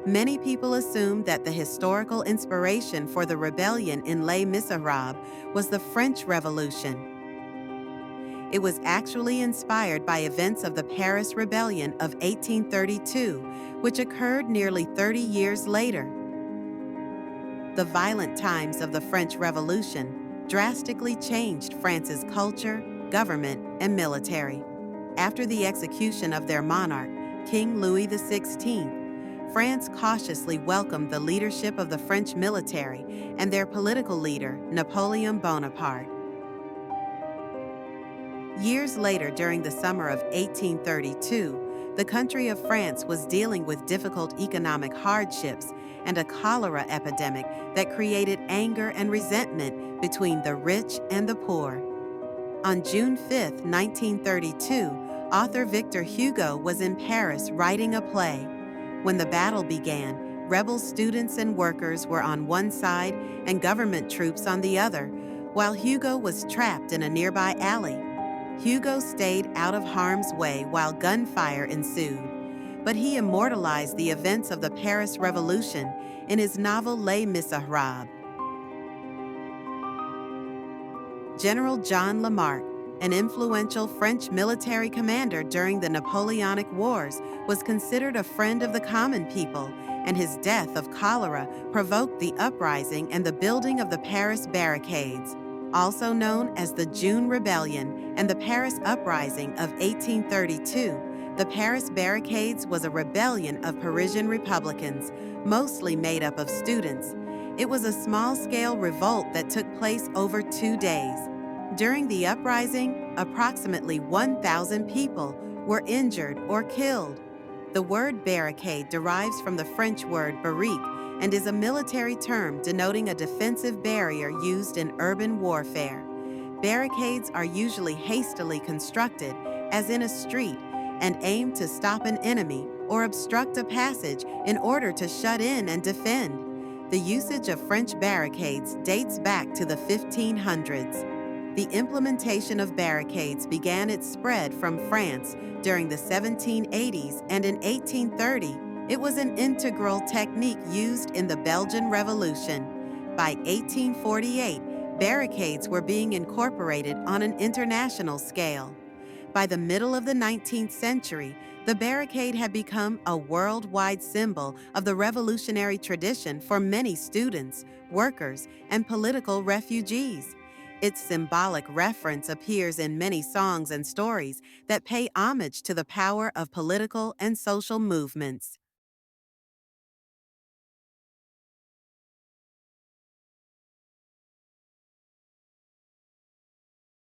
Many people assume that the historical inspiration for the rebellion in Les Misérables was the French Revolution. It was actually inspired by events of the Paris Rebellion of 1832, which occurred nearly 30 years later. The violent times of the French Revolution drastically changed France's culture, government, and military. After the execution of their monarch, King Louis XVI, France cautiously welcomed the leadership of the French military and their political leader, Napoleon Bonaparte. Years later, during the summer of 1832, the country of France was dealing with difficult economic hardships and a cholera epidemic that created anger and resentment between the rich and the poor. On June 5, 1932, author Victor Hugo was in Paris writing a play. When the battle began, rebel students and workers were on one side and government troops on the other, while Hugo was trapped in a nearby alley. Hugo stayed out of harm's way while gunfire ensued, but he immortalized the events of the Paris Revolution in his novel Les Misérables. General John Lamarck, an influential French military commander during the Napoleonic Wars, was considered a friend of the common people, and his death of cholera provoked the uprising and the building of the Paris Barricades, also known as the June Rebellion and the Paris Uprising of 1832. The Paris Barricades was a rebellion of Parisian Republicans, mostly made up of students. It was a small-scale revolt that took place over 2 days. During the uprising, approximately 1,000 people were injured or killed. The word barricade derives from the French word barrique and is a military term denoting a defensive barrier used in urban warfare. Barricades are usually hastily constructed, as in a street, and aimed to stop an enemy or obstruct a passage in order to shut in and defend. The usage of French barricades dates back to the 1500s. The implementation of barricades began its spread from France during the 1780s, and in 1830, it was an integral technique used in the Belgian Revolution. By 1848, barricades were being incorporated on an international scale. By the middle of the 19th century, the barricade had become a worldwide symbol of the revolutionary tradition for many students, workers, and political refugees. Its symbolic reference appears in many songs and stories that pay homage to the power of political and social movements.